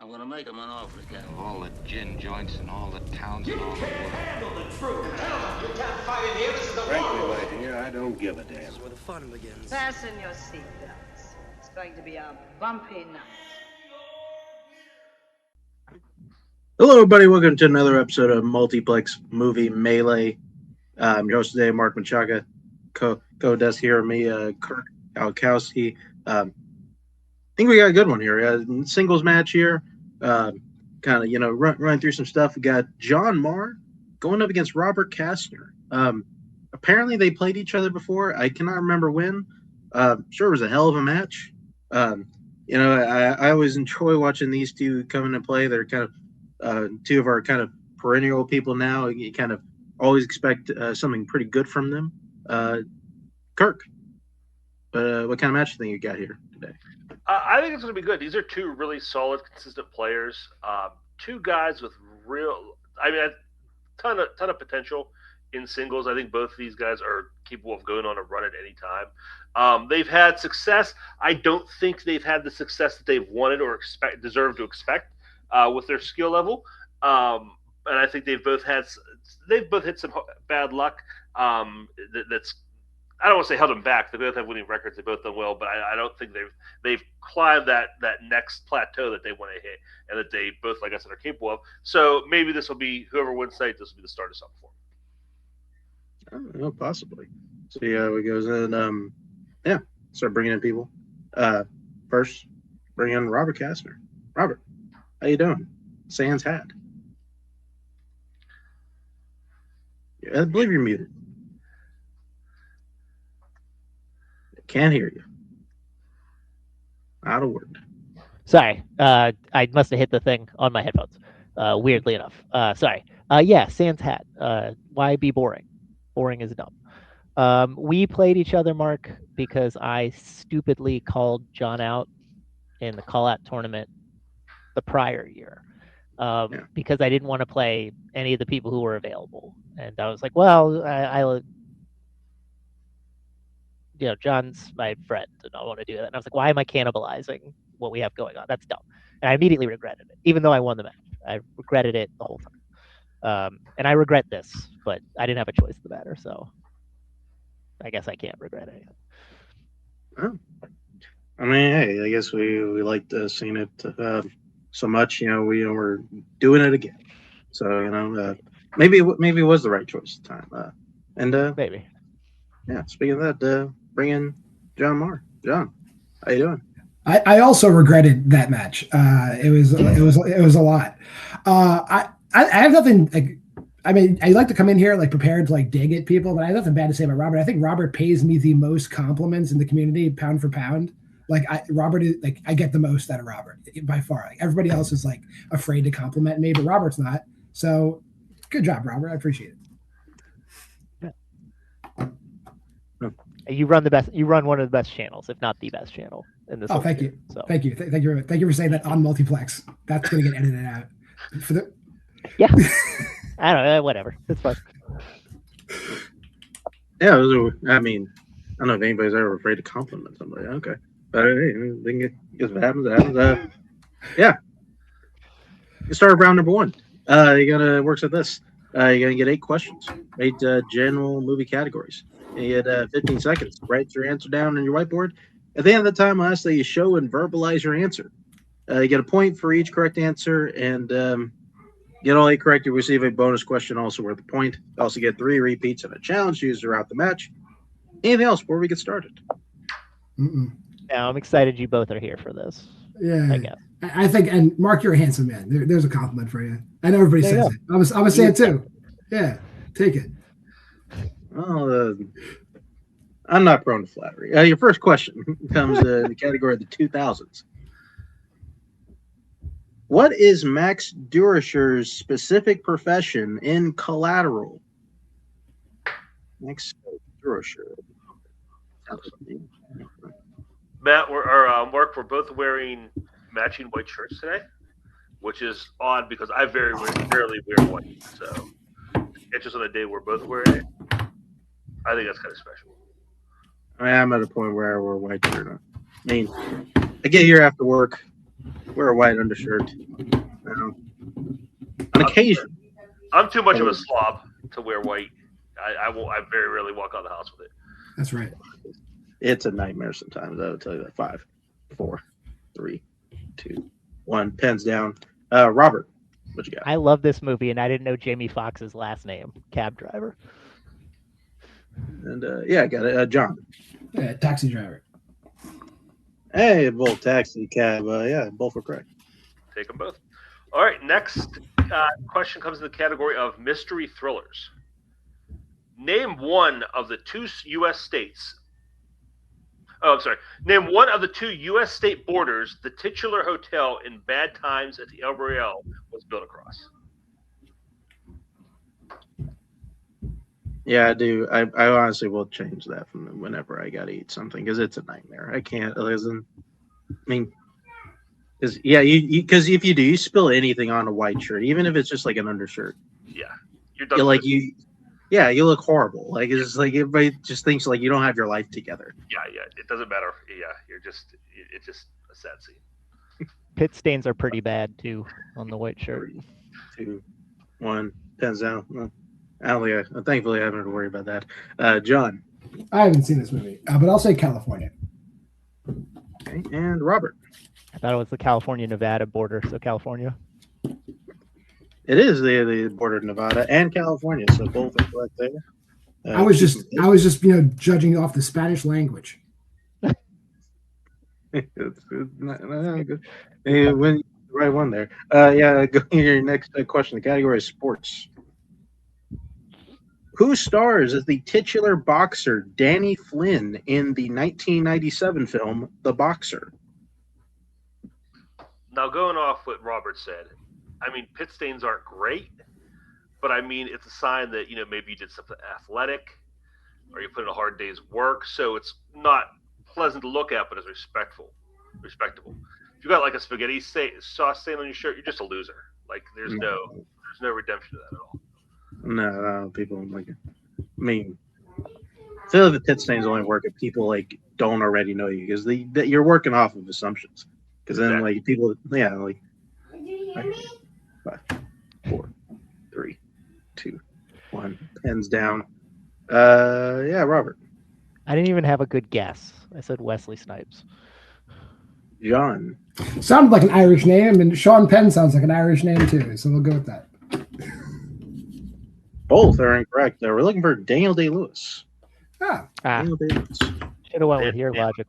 I'm gonna make him an offer again. Of all the gin joints and all the towns and all the world. Handle the truth. You can't fight in here. This is the Frankly, my dear, I don't give a damn. This is where the fun begins. Fasten your seatbelts. It's going to be a bumpy night. Hello, everybody. Welcome to another episode of Multiplex Movie Melee. I'm your host today, Mark Machaca. Co-desk here, me, Kirk Alkowski. I think we got a good one here. Singles match here. Kind of, run through some stuff. We got John Maher going up against Robert Castner. Apparently, they played each other before. I cannot remember when. Sure, it was a hell of a match. I always enjoy watching these two come into play. They're kind of two of our kind of perennial people now. You kind of always expect something pretty good from them. Kirk, what kind of match do you think you got here today? I think it's going to be good. These are two really solid, consistent players. Two guys with a ton of potential in singles. I think both of these guys are capable of going on a run at any time. They've had success. I don't think they've had the success that they've wanted or deserve to expect with their skill level. And I think they've both hit some bad luck. That's, I don't want to say held them back. They both have winning records. They both done well, but I don't think they've climbed that next plateau that they want to hit, and that they both, like I said, are capable of. So maybe this will be whoever wins tonight. This will be the start of something for them. Oh, possibly. So yeah, we goes in. Start bringing in people. First, bring in Robert Castner. Robert, how you doing? Sans hat. I believe you're muted. Can't hear you. Not a word. Sorry, I must have hit the thing on my headphones. Weirdly enough. Sorry. Yeah, sans hat. Why be boring? Boring is dumb. We played each other, Mark, because I stupidly called John out in the call-out tournament the prior year. Because I didn't want to play any of the people who were available. And I was like, well, John's my friend, and I want to do that. And I was like, why am I cannibalizing what we have going on? That's dumb. And I immediately regretted it, even though I won the match. I regretted it the whole time. And I regret this, but I didn't have a choice in the matter, so I guess I can't regret anything. Oh. I mean, hey, I guess we liked seeing it so much. We're doing it again. So, maybe it was the right choice at the time. Maybe. Yeah, speaking of that, bring in John Maher. John, how you doing? I also regretted that match. It was a lot. I have nothing. I like to come in here prepared to dig at people, but I have nothing bad to say about Robert. I think Robert pays me the most compliments in the community, pound for pound. Robert is I get the most out of Robert by far. Everybody else is afraid to compliment me, but Robert's not. So good job, Robert. I appreciate it. You run the best. You run one of the best channels, if not the best channel in this. Oh, thank you. So. Thank you. Thank you. Thank you for saying that on Multiplex. That's going to get edited out. Yeah. I don't know. Whatever. It's fun. Yeah. I don't know if anybody's ever afraid to compliment somebody. Okay. But hey, if it happens, it happens. Yeah. You start with round number one. You're going to work at this. You're going to get 8 questions, 8 general movie categories. You had 15 seconds to write your answer down on your whiteboard. At the end of the time, lastly, you show and verbalize your answer. You get a point for each correct answer, and get all 8 correct, you receive a bonus question also worth a point. You also get 3 repeats and a challenge used throughout the match. Anything else before we get started? Now, I'm excited you both are here for this. Yeah. I guess. I think, and Mark, you're a handsome man. There's a compliment for you. I know everybody says it. I was saying it too. Yeah, take it. Well, I'm not prone to flattery. Your first question comes in the category of the 2000s. What is Max Durisher's specific profession in Collateral? Max Durisher. Matt, Mark, we're both wearing matching white shirts today, which is odd because I very rarely wear white. So it's just on the day we're both wearing it. I think that's kind of special. I'm at a point where I wear white shirt. I get here after work, Wear a white undershirt. On occasion. I'm too much of a slob to wear white. I very rarely walk out of the house with it. That's right. It's a nightmare sometimes. I will tell you that. 5, 4, 3, 2, 1. Pens down. Robert, what you got? I love this movie, and I didn't know Jamie Foxx's last name. Cab driver. And I got it. John. Yeah, taxi driver. Hey, both taxi, cab. Both were correct. Take them both. All right, next question comes in the category of mystery thrillers. Name one of the two U.S. states. Oh, I'm sorry. Name one of the two U.S. state borders the titular hotel in Bad Times at the El Royale was built across. Yeah, I do. I honestly will change that from whenever I got to eat something because it's a nightmare. I can't listen. I mean, because if you do, you spill anything on a white shirt, even if it's just like an undershirt. Yeah, you're done. You look horrible. Like it's just like everybody just thinks like you don't have your life together. Yeah, it doesn't matter. Yeah, it's just a sad scene. Pit stains are pretty bad too on the white shirt. 3, 2, 1. Pens down. Well, thankfully, I haven't to worry about that. John. I haven't seen this movie, but I'll say California. Okay, and Robert. I thought it was the California-Nevada border, so California. It is the border of Nevada and California, so both are correct there. I was just judging off the Spanish language. It's not good. You win the right one there. Go to your next question. The category is sports. Who stars as the titular boxer Danny Flynn in the 1997 film The Boxer? Now, going off what Robert said, I mean, pit stains aren't great, but I mean, it's a sign that, maybe you did something athletic or you put in a hard day's work. So it's not pleasant to look at, but it's respectable. If you got like a spaghetti sauce stain on your shirt, you're just a loser. Like there's no redemption to that at all. No, people don't like it. I mean, I feel like the pit stains only work if people like don't already know you because you're working off of assumptions. Because then like people, like. 5, 4, 3, 2, 1. Pens down. Robert. I didn't even have a good guess. I said Wesley Snipes. John. Sounded like an Irish name, and Sean Penn sounds like an Irish name too. So we'll go with that. Both are incorrect. We're looking for Daniel Day-Lewis. Daniel Day-Lewis. Should have went with your logic.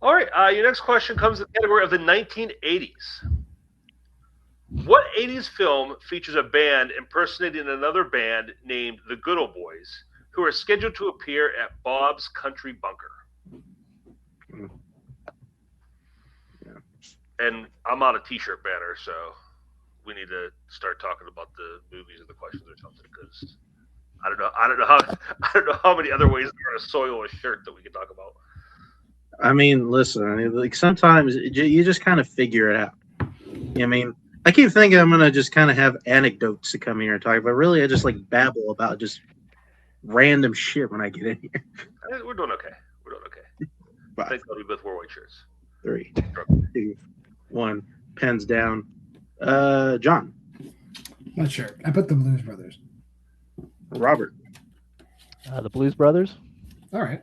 All right. Your next question comes in the category of the 1980s. What 80s film features a band impersonating another band named the Good Old Boys, who are scheduled to appear at Bob's Country Bunker? Yeah. And I'm on a T-shirt banner, so we need to start talking about the movies or the questions or something because I don't know how many other ways there are to soil a shirt that we can talk about. I mean, listen, like sometimes you just kind of figure it out. I mean, I keep thinking I'm gonna just kind of have anecdotes to come here and talk, but really I just like babble about just random shit when I get in here. We're doing okay. I think we both wore white shirts. 3, 2, 1. Pens down. John. Not sure. I put the Blues Brothers. Robert. The Blues Brothers. All right.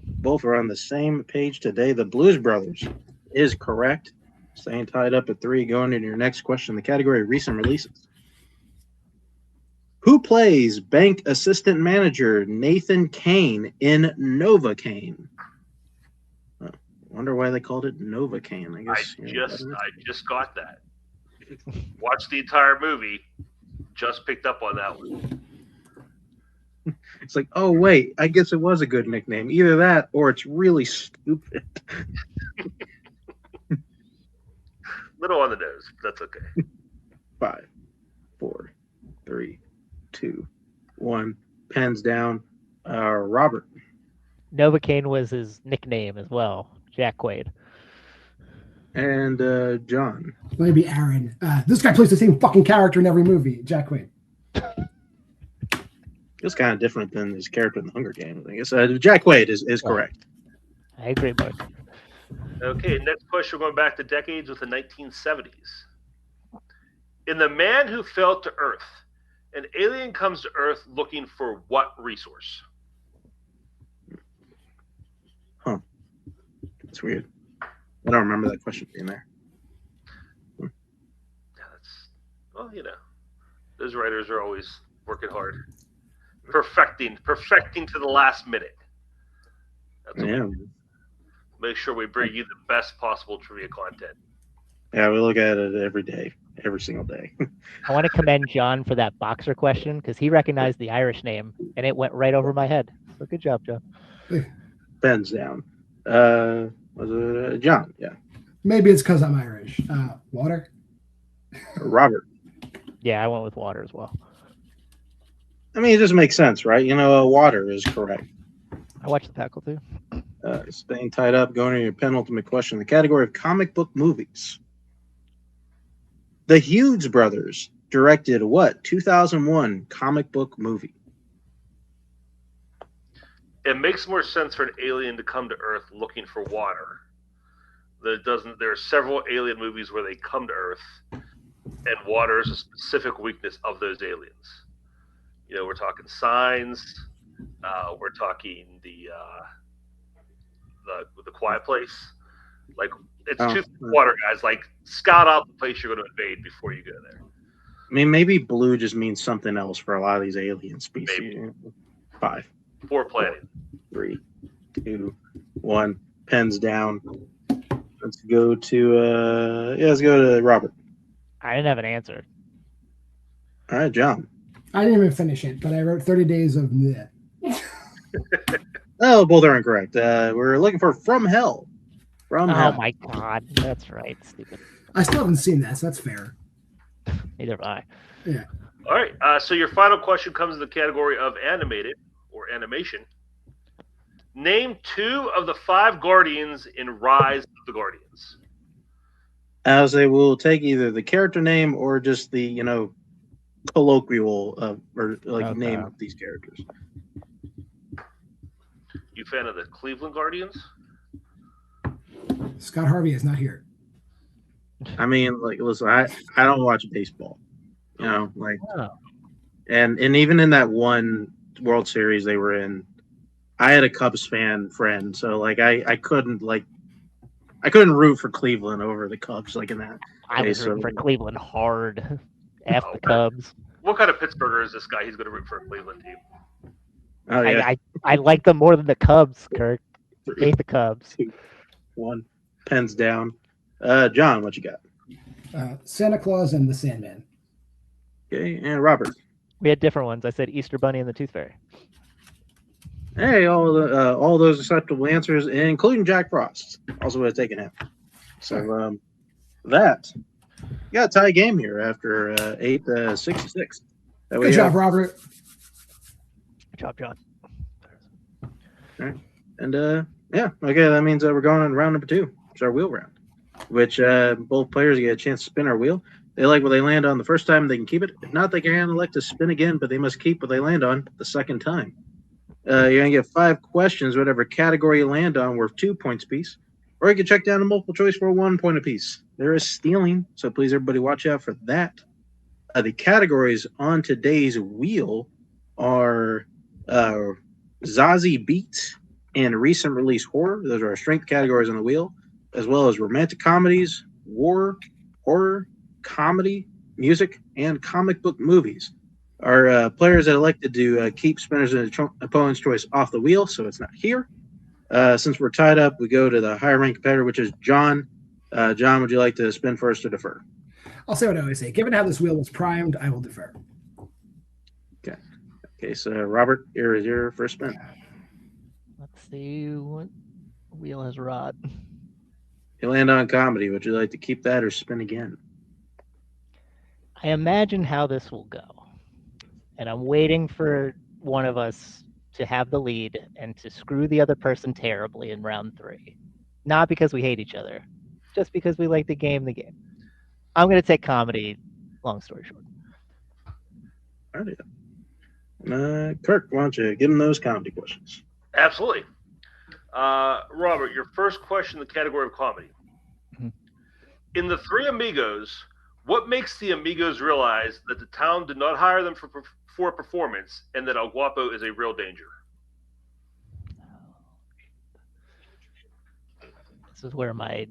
Both are on the same page today. The Blues Brothers is correct. Staying tied up at 3. Going into your next question, the category recent releases. Who plays bank assistant manager Nathan Kane in Novocaine? Wonder why they called it Novocaine. I guess I just got that. Watched the entire movie. Just picked up on that one. It's like, oh wait, I guess it was a good nickname. Either that or it's really stupid. Little on the nose. That's okay. 5, 4, 3, 2, 1. Pens down. Robert. Novocaine was his nickname as well. Jack Quaid. And John. Maybe Aaron. This guy plays the same fucking character in every movie. Jack Quaid. It's kind of different than his character in the Hunger Games. I guess Jack Quaid is correct. I agree, Mark. Okay, next question. We're going back to decades with the 1970s. In The Man Who Fell to Earth, an alien comes to Earth looking for what resource? That's weird. I don't remember that question being there. Yeah, well, those writers are always working hard, perfecting to the last minute. That's what we make sure we bring you the best possible trivia content. Yeah, we look at it every day, every single day. I want to commend John for that boxer question because he recognized the Irish name and it went right over my head. So good job, John. Pens down. Was it John? Yeah. Maybe it's because I'm Irish. Water? Robert. Yeah, I went with water as well. I mean, it just makes sense, right? Water is correct. I watched the tackle too. Staying tied up, going to your penultimate question. The category of comic book movies. The Hughes brothers directed what 2001 comic book movie? It makes more sense for an alien to come to Earth looking for water. There are several alien movies where they come to Earth, and water is a specific weakness of those aliens. We're talking Signs. We're talking the Quiet Place. Like, it's too water, guys. Like, scout out the place you're going to invade before you go there. I mean, maybe blue just means something else for a lot of these alien species. Maybe. 5, 4 planning. 3, 2, 1. Pens down. Let's go to Robert. I didn't have an answer. All right, John. I didn't even finish it, but I wrote 30 Days of Bleh. Oh, both are incorrect. We're looking for From Hell. From Hell. Oh my God, that's right. Stupid. I still haven't seen that, so that's fair. Neither have I. Yeah. All right. So your final question comes in the category of animated or animation. Name 2 of the 5 Guardians in Rise of the Guardians. I would say we'll take either the character name or just the colloquial name of these characters. You fan of the Cleveland Guardians? Scott Harvey is not here. I mean, listen, I don't watch baseball, and even in that one World Series they were in, I had a Cubs fan friend, so I couldn't root for Cleveland over the Cubs in that. I was rooting for Cleveland hard. F the Cubs. What kind of Pittsburgher is this guy? He's going to root for a Cleveland team. Oh yeah, I like them more than the Cubs, Kirk. Hate the Cubs. 2, 1. Pens down. John, what you got? Santa Claus and the Sandman. Okay, and Robert. We had different ones. I said Easter Bunny and the Tooth Fairy. Hey, all those acceptable answers, including Jack Frost. Also would have taken him. So you got a tie game here after 8-66. Good job, Robert. Good job, John. All right. And okay, that means we're going on round number 2. It's our wheel round, which both players get a chance to spin our wheel. They like what they land on the first time, they can keep it. If not, they can elect to spin again, but they must keep what they land on the second time. You're going to get 5 questions, whatever category you land on, worth 2 points apiece. Or you can check down a multiple choice for 1 point apiece. There is stealing, so please, everybody, watch out for that. The categories on today's wheel are Zazie Beats and recent release horror. Those are our strength categories on the wheel, as well as romantic comedies, war, horror, comedy, music, and comic book movies. Our players that elected to keep spinners and opponent's choice off the wheel, so it's not here. Since we're tied up, we go to the higher ranked competitor, which is John. John, would you like to spin first or defer? I'll say what I always say. Given how this wheel was primed, I will defer. Okay, so Robert, here is your first spin. Let's see what wheel has Rod. You land on comedy. Would you like to keep that or spin again? I imagine how this will go. And I'm waiting for one of us to have the lead and to screw the other person terribly in round 3. Not because we hate each other, just because we like the game. I'm going to take comedy, long story short. All right. Kirk, why don't you give him those comedy questions? Absolutely. Robert, your first question in the category of comedy. Mhm. In The Three Amigos, what makes the Amigos realize that the town did not hire them for a performance and that El Guapo is a real danger? This is where my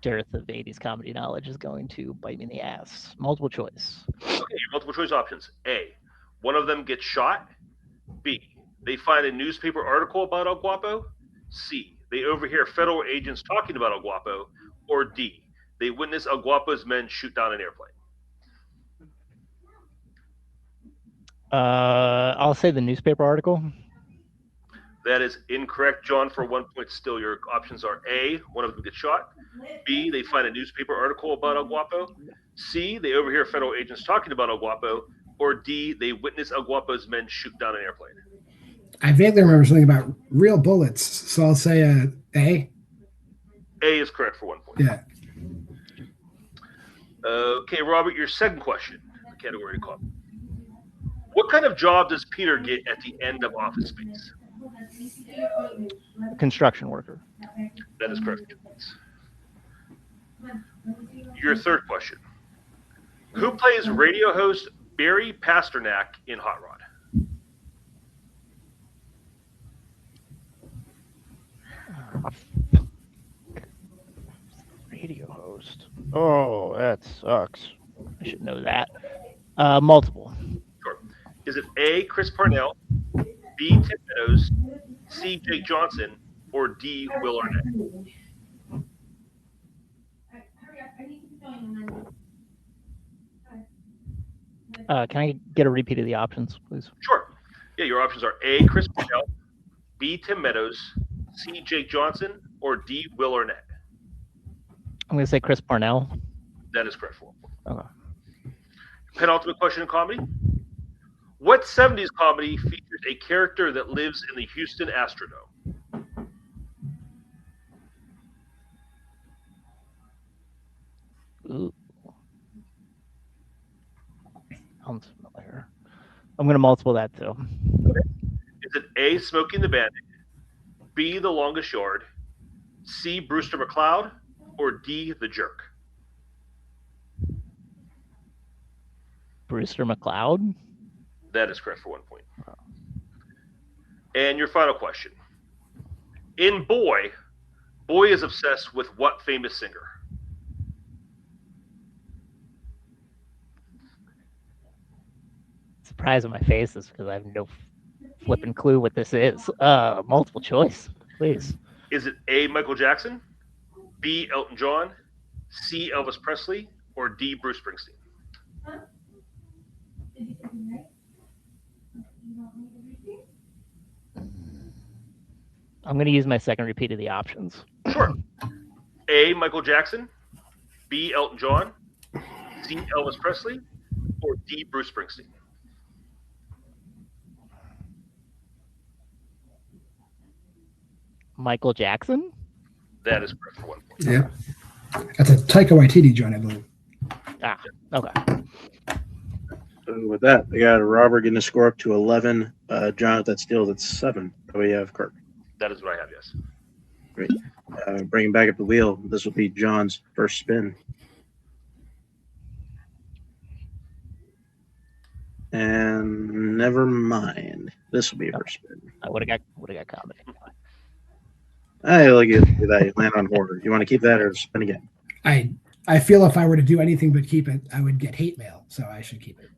dearth of 80s comedy knowledge is going to bite me in the ass. Multiple choice. Okay, your multiple choice options. A, one of them gets shot. B, they find a newspaper article about El Guapo. C, they overhear federal agents talking about El Guapo. Or D, they witness El Guapo's men shoot down an airplane. I'll say the newspaper article. That is incorrect, John, for 1 point still. Your options are A, one of them gets shot. B, they find a newspaper article about El Guapo. C, they overhear federal agents talking about El Guapo. Or D, they witness El Guapo's men shoot down an airplane. I vaguely remember something about real bullets, so I'll say A. A is correct for 1 point. Yeah. Okay, Robert, your second question, the category to call. What kind of job does Peter get at the end of Office Space? Construction worker. That is correct. Your third question. Who plays radio host Barry Pasternak in Hot Rod? Radio host. Oh, that sucks. I should know that. Multiple. Sure. Is it A, Chris Parnell, B, Tim Meadows, C, Jake Johnson, or D, Will Arnett? Can I get a repeat of the options, please? Sure. Yeah, your options are A, Chris Parnell, B, Tim Meadows, C, Jake Johnson, or D, Will Arnett. I'm going to say Chris Parnell. That is correct. Okay. Penultimate question in comedy. What 70s comedy features a character that lives in the Houston Astrodome? Ooh. Sounds familiar. I'm going to multiple that too. Is it A, Smokey and the Bandit, B, The Longest Yard, C, Brewster McCloud, or D, The Jerk? Brewster McCloud? That is correct for 1 point. And your final question. In Boy, Boy is obsessed with what famous singer? Surprise on my face is because I have no flipping clue what this is. Multiple choice, please. Is it A, Michael Jackson, B, Elton John, C, Elvis Presley, or D, Bruce Springsteen? I'm going to use my second repeat of the options. Sure. A, Michael Jackson, B, Elton John, C, Elvis Presley, or D, Bruce Springsteen? Michael Jackson? That is correct for 1 point. Yeah. That's a Taika Waititi joint, I believe. Ah, okay. So with that, I got Robert getting a score up to 11. Jonathan Steele's at 7. So we have Kirk. That is what I have, yes. Great. Bringing back up the wheel. This will be John's first spin. And never mind. This will be your first spin. I would have got comedy. Hey, look at that. You land on horror. You want to keep that or spin again? I feel if I were to do anything but keep it, I would get hate mail, so I should keep it.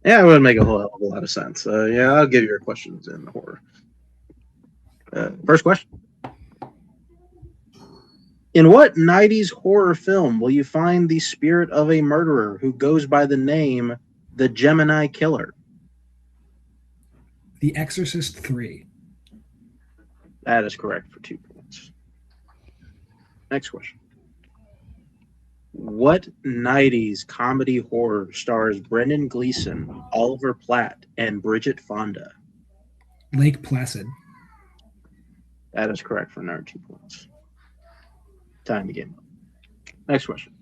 Yeah, it would make a whole hell of a lot of sense. Yeah, I'll give you your questions in horror. First question. In what 90s horror film will you find the spirit of a murderer who goes by the name the Gemini Killer? The Exorcist 3. That is correct for 2 points. Next question. What 90s comedy horror stars Brendan Gleeson, Oliver Platt, and Bridget Fonda? Lake Placid. That is correct for another 2 points. Time to game up. Next question.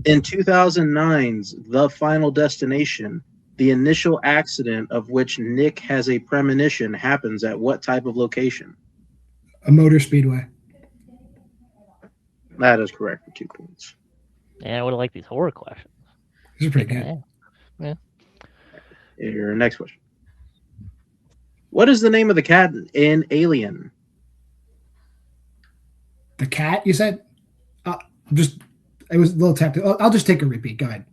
In 2009's The Final Destination, The initial accident of which Nick has a premonition happens at what type of location? A motor speedway. That is correct for 2 points. Yeah, I would have liked these horror questions. These are pretty good. Yeah. Your next question. What is the name of the cat in Alien? The cat, you said? It was a little technical. I'll just take a repeat. Go ahead.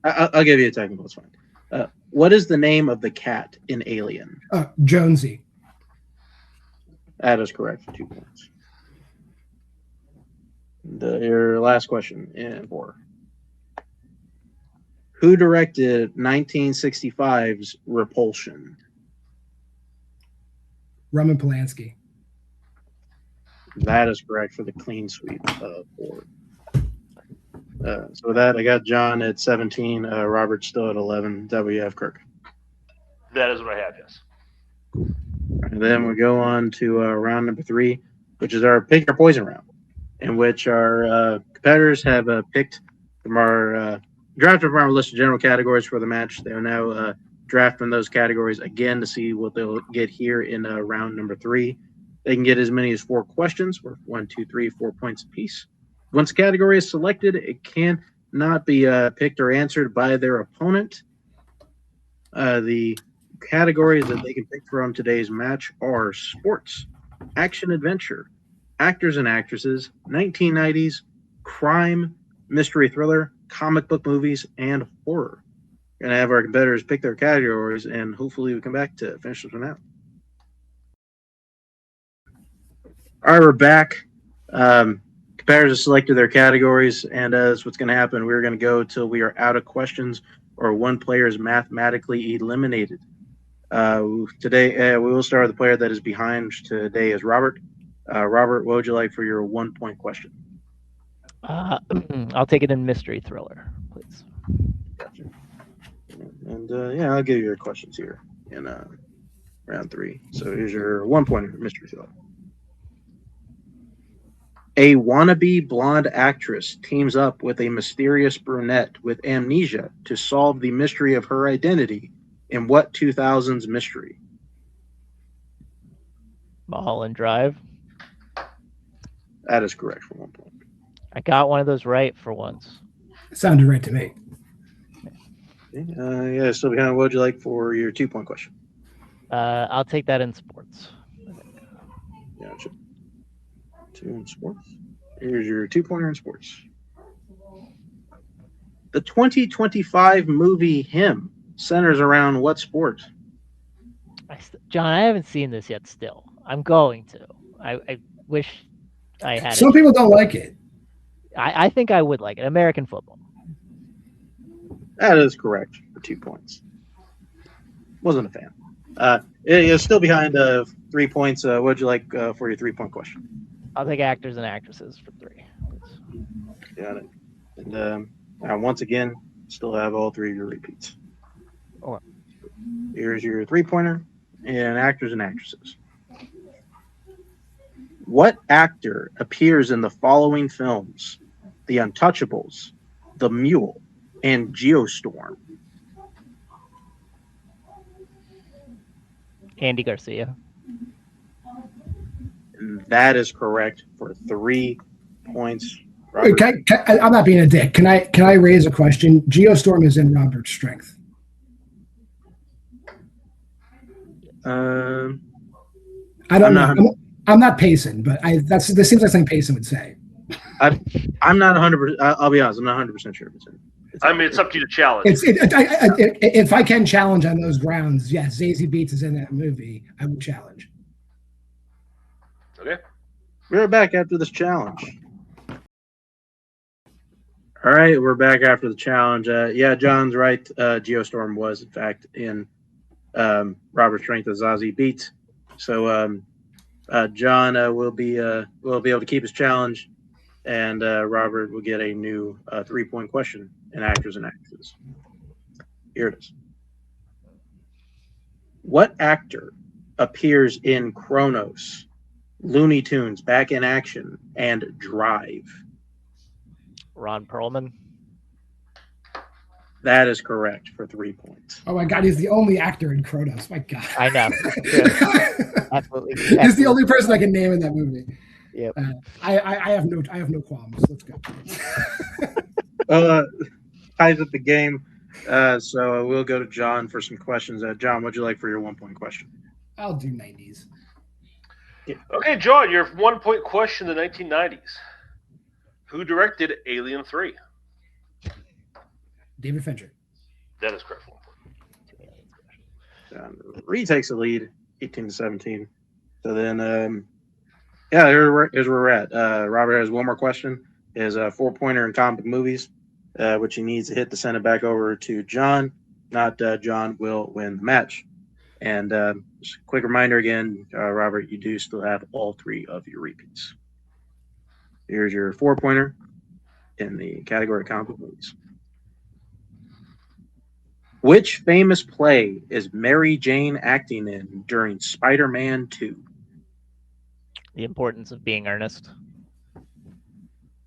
I'll give you a technical. It's fine. What is the name of the cat in Alien? Jonesy. That is correct for 2 points. Your last question in 4. Who directed 1965's Repulsion? Roman Polanski. That is correct for the clean sweep of 4. So with that, I got John at 17, Robert still at 11, WF Kirk. That is what I have, yes. And then we go on to round number 3, which is our pick or poison round, in which our competitors have picked from our drafted from our list of general categories for the match. They will now draft from those categories again to see what they'll get here in round number 3. They can get as many as 4 questions, or 1, 2, 3, 4 points apiece. Once a category is selected, it can not be picked or answered by their opponent. The categories that they can pick from today's match are sports, action adventure, actors and actresses, 1990s, crime, mystery thriller, comic book movies, and horror. We're going to have our competitors pick their categories, and hopefully we come back to finish this one out. All right, we're back. Competitors have selected their categories, and that's what's going to happen. We're going to go till we are out of questions or one player is mathematically eliminated. Today, we will start with the player that is behind. Today is Robert. Robert, what would you like for your 1 point question? I'll take it in mystery thriller, please. Gotcha. And I'll give you your questions here in round 3. So here's your 1 point mystery thriller. A wannabe blonde actress teams up with a mysterious brunette with amnesia to solve the mystery of her identity in what 2000s mystery? Mulholland Drive. That is correct for 1 point. I got one of those right for once. It sounded right to me. Okay. So behind, what would you like for your 2 point question? I'll take that in sports. Gotcha. 2 in sports. Here's your 2 pointer in sports. The 2025 movie Him centers around what sport? John, I haven't seen this yet still. I'm going to. I wish I had Some people don't like it. I think I would like it. American football. That is correct for 2 points. Wasn't a fan. It's still behind 3 points. What would you like for your 3 point question? I'll take actors and actresses for 3. Got it. And once again, still have all 3 of your repeats. Okay. Here's your 3 pointer and actors and actresses. What actor appears in the following films? The Untouchables, The Mule, and Geostorm? Andy Garcia. And that is correct for 3 points. Wait, I'm not being a dick. Can I raise a question? Geostorm is in Robert's strength. I don't know. I'm not Payson, but this seems like something Payson would say. I'm not 100%. I'll be honest. I'm not 100% sure if it's in. It's up to you to challenge. If I can challenge on those grounds, yes, Zazie Beetz is in that movie. I would challenge. Okay. We're back after this challenge. All right, we're back after the challenge. John's right. Geostorm was, in fact, in Robert's strength of Zazie Beetz. So John will be able to keep his challenge, and Robert will get a new 3 point question in actors and actresses. Here it is. What actor appears in Kronos, Looney Tunes, Back in Action, and Drive? Ron Perlman. That is correct for 3 points. Oh my God, he's the only actor in Kronos. My God. I know. True. Absolutely. He's the only person I can name in that movie. Yep. I have no qualms. Let's go. Ties up the game. So we'll go to John for some questions. John, what'd you like for your 1 point question? I'll do 90s. Okay, John, your 1 point question in the 1990s. Who directed Alien 3? David Fincher. That is correct. John retakes the lead, 18-17. So then, here's where we're at. Robert has one more question. His 4-pointer in comic movies, which he needs to hit to send it back over to John. Not John will win the match. And just a quick reminder again, Robert, you do still have all 3 of your repeats. Here's your 4-pointer in the category of comic movies. Which famous play is Mary Jane acting in during Spider-Man 2? The importance of being earnest.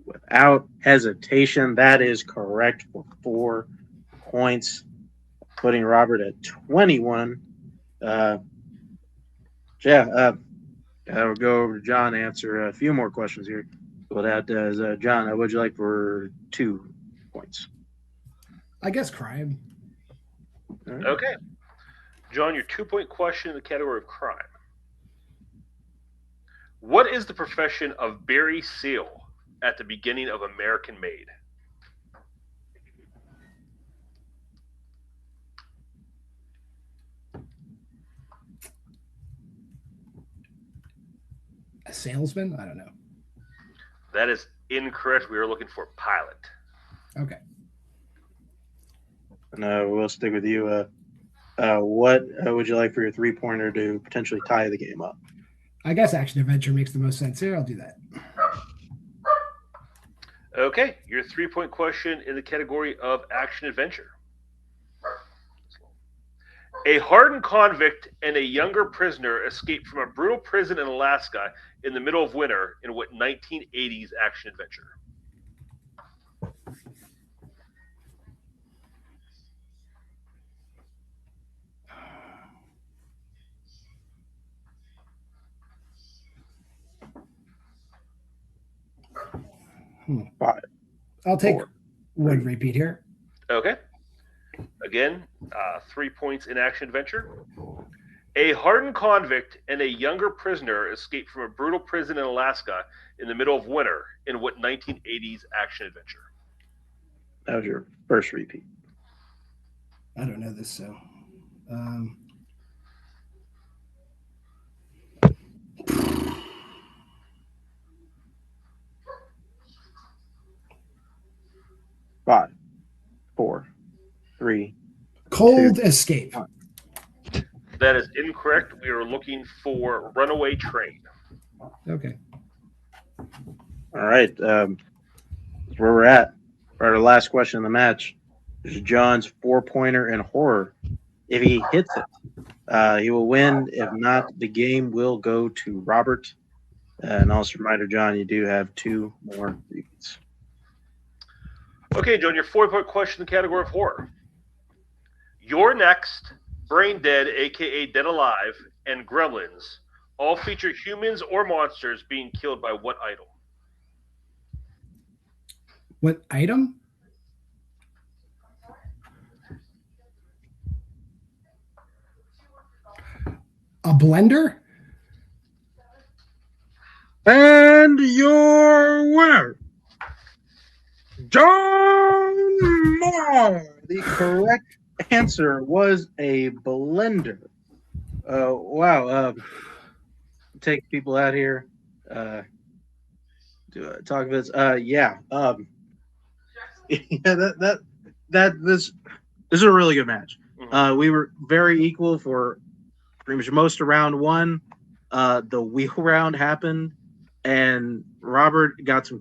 Without hesitation, that is correct for 4 points, putting Robert at 21. We'll go over to John to answer a few more questions here. Well, that is John. What would you like for 2 points? I guess crime. Right. Okay. John, your 2-point question in the category of crime. What is the profession of Barry Seal at the beginning of American Made? A salesman? I don't know. That is incorrect. We were looking for pilot. Okay. And we'll stick with you. What would you like for your 3-pointer to potentially tie the game up? I guess action adventure makes the most sense here. I'll do that. Okay, your 3-point question in the category of action adventure. A hardened convict and a younger prisoner escape from a brutal prison in Alaska in the middle of winter in what 1980s action adventure? Five. I'll take 4, one repeat here. Okay. Again, 3 points in action adventure. A hardened convict and a younger prisoner escape from a brutal prison in Alaska in the middle of winter in what 1980s action adventure? That was your first repeat. I don't know this, so. Five, 4, 3. Cold 2. Escape. That is incorrect. We are looking for Runaway Train. Okay. All right. That's where we're at. For our last question of the match. This is John's 4-pointer in horror. If he hits it, he will win. If not, the game will go to Robert. And also, reminder, John, you do have 2 more repeats. Okay, John, your 4-point question in the category of horror. You're Next, Brain Dead, a.k.a. Dead Alive, and Gremlins all feature humans or monsters being killed by what idol? What item? A blender? And your winner, John Maher. The correct answer was a blender. Wow. Take people out here. Talk about yeah. Yeah. This is a really good match. Mm-hmm. We were very equal for pretty much most of round 1. The wheel round happened, and Robert got some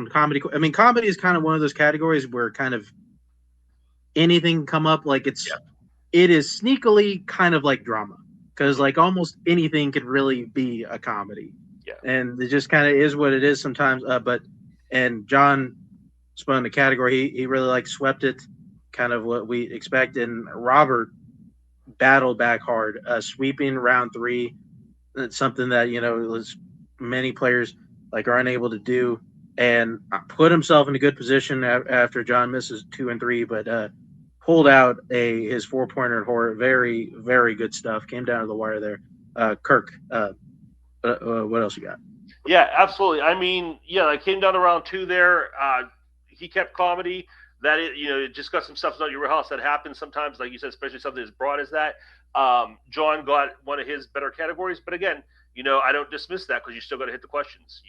comedy. I mean, comedy is kind of one of those categories where kind of anything can come up. Like it is sneakily kind of like drama, because like almost anything could really be a comedy. Yeah. And it just kind of is what it is sometimes. And John spun the category. He really like swept it. kind of what we expect. And Robert battled back hard, sweeping round 3. It's something that was many players like are unable to do, and put himself in a good position after John misses 2 and 3, but pulled out his 4-pointer horror. Very, very good stuff. Came down to the wire there. Kirk, what else you got? Yeah, absolutely. I mean, yeah, it came down to round 2 there. He kept comedy. That it just got some stuff out of your house that happens sometimes, like you said, especially something as broad as that. John got one of his better categories, but again, I don't dismiss that because you still got to hit the questions.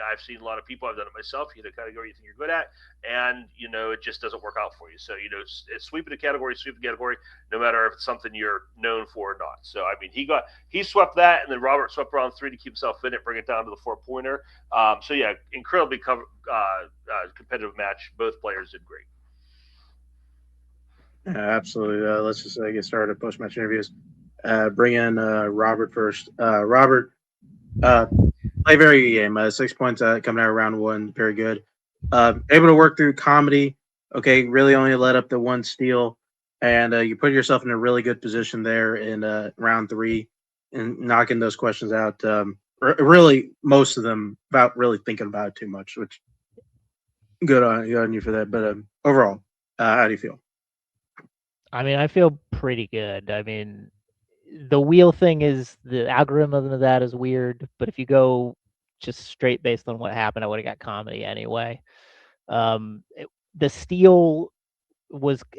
I've seen a lot of people. I've done it myself. You hit a category you think you're good at, and it just doesn't work out for you. So it's sweeping a category, no matter if it's something you're known for or not. So I mean, he swept that, and then Robert swept round 3 to keep himself in it, bring it down to the 4-pointer. So yeah, incredibly competitive match. Both players did great. Absolutely. Let's just get started post-match interviews. Bring in Robert first. Robert, play very good game. 6 points coming out of round 1. Very good. Able to work through comedy. Okay, really only let up the 1 steal. And you put yourself in a really good position there in round 3 and knocking those questions out. Really, most of them without really thinking about it too much, which good on you for that. But overall, how do you feel? I mean, I feel pretty good. I mean, the wheel thing is the algorithm of that is weird, but if you go just straight based on what happened, I would have got comedy anyway. The steal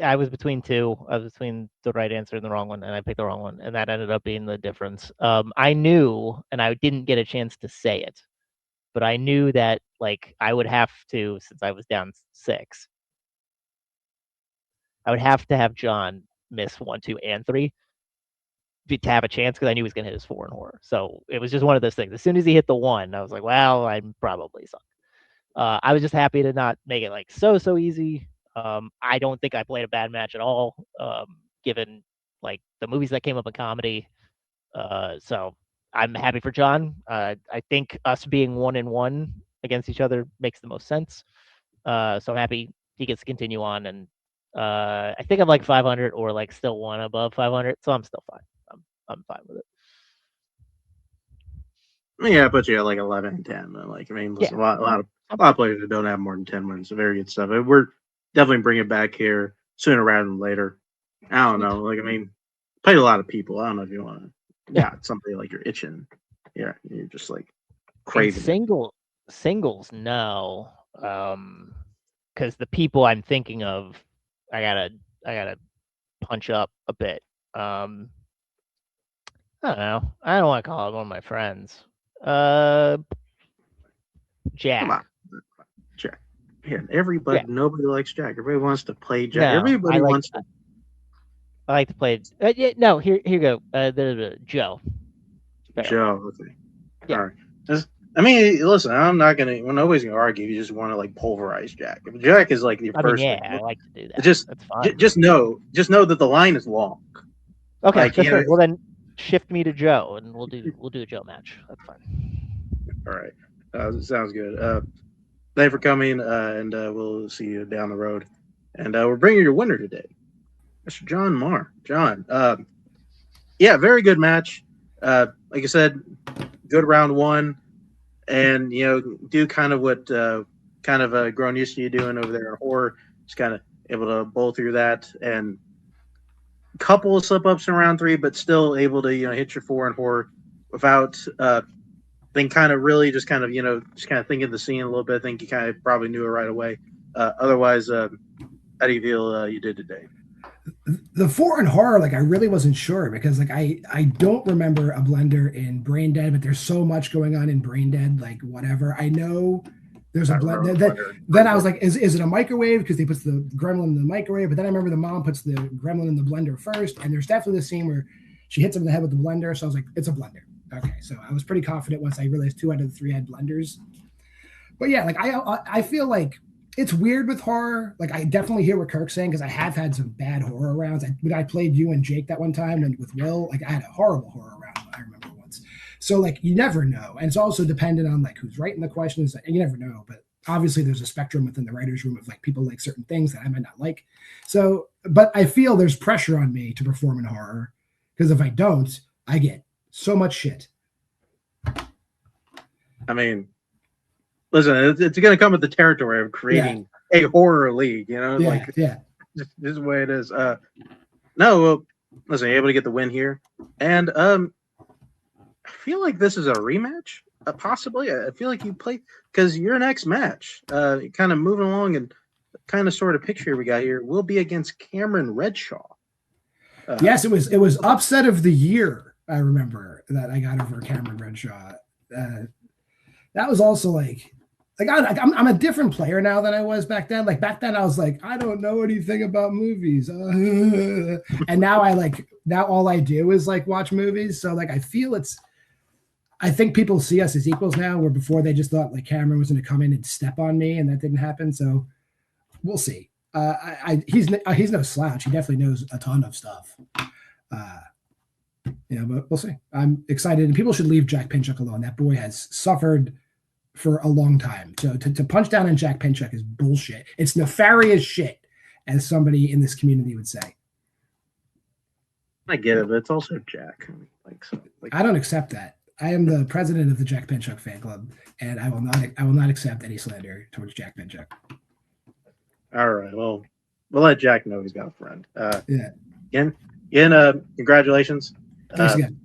I was between 2. I was between the right answer and the wrong one, and I picked the wrong one, and that ended up being the difference. I knew, and I didn't get a chance to say it, but I knew that like I would have to, since I was down 6. I would have to have John miss 1, 2, and 3 to have a chance because I knew he was going to hit his 4 in horror. So it was just one of those things. As soon as he hit the 1, I was like, well, I'm probably sunk. I was just happy to not make it like so easy. I don't think I played a bad match at all, given like the movies that came up in comedy. So I'm happy for John. I think us being 1-1 against each other makes the most sense. So I'm happy he gets to continue on, and I think I'm like 500 or like still 1 above 500, so I'm still fine. I'm fine with it. Yeah, I put you at like 11 and 10. Like, I mean, listen, Yeah. a lot of players that don't have more than 10 wins. So very good stuff. We're definitely bringing it back here sooner rather than later. I don't know. Like, I mean, played a lot of people. I don't know if you want to. Yeah, somebody like you're itching. Yeah, you're just like craving. Singles, no. Because the people I'm thinking of, I gotta punch up a bit. I don't know. I don't want to call it one of my friends. Jack. Come on. Jack. Yeah, everybody. Jack. Nobody likes Jack. Everybody wants to play Jack. No, Everybody wants to. I like to play. Yeah, no, here you go. Joe. Joe. Okay. Yeah. All right. I mean, listen. I'm not gonna. Well, nobody's gonna argue. You just want to like pulverize Jack. If Jack is like your first. Yeah, I like to do that. That's fine. Just know that the line is long. Okay, like, that's right. Well, then shift me to Joe, and we'll do a Joe match. That's fine. All right. Sounds good. Thank you for coming, and we'll see you down the road. And we're bringing your winner today, Mr. John Maher. John, yeah, very good match. Like I said, good round 1, and do kind of what grown used to you doing over there in horror. Just kind of able to bowl through that, and couple of slip ups in round 3, but still able to hit your 4 in horror without. Then kind of really just kind of thinking the scene a little bit. I think you kind of probably knew it right away. Otherwise, how do you feel you did today? The 4 in horror, like I really wasn't sure because like I don't remember a blender in Brain Dead, but there's so much going on in Brain Dead, like whatever. I know there's a blender. Then I was like, is it a microwave? Because they put the gremlin in the microwave, but then I remember the mom puts the gremlin in the blender first, and there's definitely the scene where she hits him in the head with the blender. So I was like, it's a blender. Okay, so I was pretty confident once I realized 2 out of the 3 had blenders. But yeah, like I feel like it's weird with horror. Like I definitely hear what Kirk's saying because I have had some bad horror rounds. When I played you and Jake that one time and with Will, like I had a horrible horror round. I remember once. So like you never know, and it's also dependent on like who's writing the questions. And you never know. But obviously there's a spectrum within the writers' room of like people like certain things that I might not like. So, but I feel there's pressure on me to perform in horror because if I don't, I get so much shit. I mean, listen, it's going to come with the territory of creating a horror league. This is the way it is. No, well, listen, you're able to get the win here, and I feel like this is a rematch, possibly. I feel like you play because your next match, kind of moving along and kind of sort of picture we got here will be against Cameron Redshaw. Yes, it was upset of the year. I remember that I got over Cameron Redshaw. That was also like I'm a different player now than I was back then. Like back then I was like, I don't know anything about movies. And now all I do is like watch movies. So like I think people see us as equals now, where before they just thought like Cameron was going to come in and step on me, and that didn't happen. So we'll see. He's no slouch. He definitely knows a ton of stuff. But we'll see. I'm excited, and people should leave Jack Pinchuk alone. That boy has suffered for a long time. So to punch down on Jack Pinchuk is bullshit. It's nefarious shit, as somebody in this community would say. I get it, but it's also Jack. I don't accept that. I am the president of the Jack Pinchuk fan club, and I will not accept any slander towards Jack Pinchuk. All right. Well, we'll let Jack know he's got a friend. Again, congratulations. Thanks again.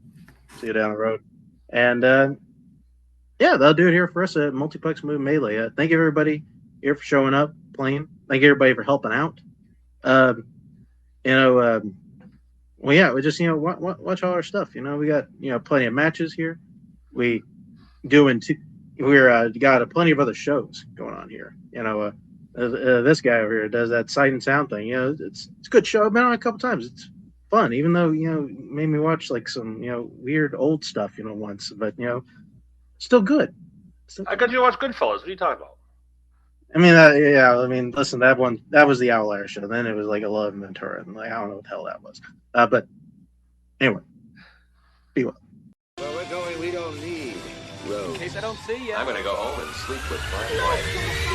See you down the road. And that'll do it here for us at Multiplex Movie Melee. Thank you everybody here for showing up, playing. Thank you everybody for helping out. We just watch all our stuff. We got plenty of matches here. We got plenty of other shows going on here. This guy over here does that sight and sound thing. It's a good show. I've been on it a couple times. It's fun, even though made me watch like some weird old stuff once, but still good. I got you to watch Goodfellas. What are you talking about? Listen, that was the Outlier show. Then it was like Love and Ventura, and I don't know what the hell that was. But anyway, be well. Where we're going, we don't need roads. In case I don't see you. I'm going to go home and sleep with my wife.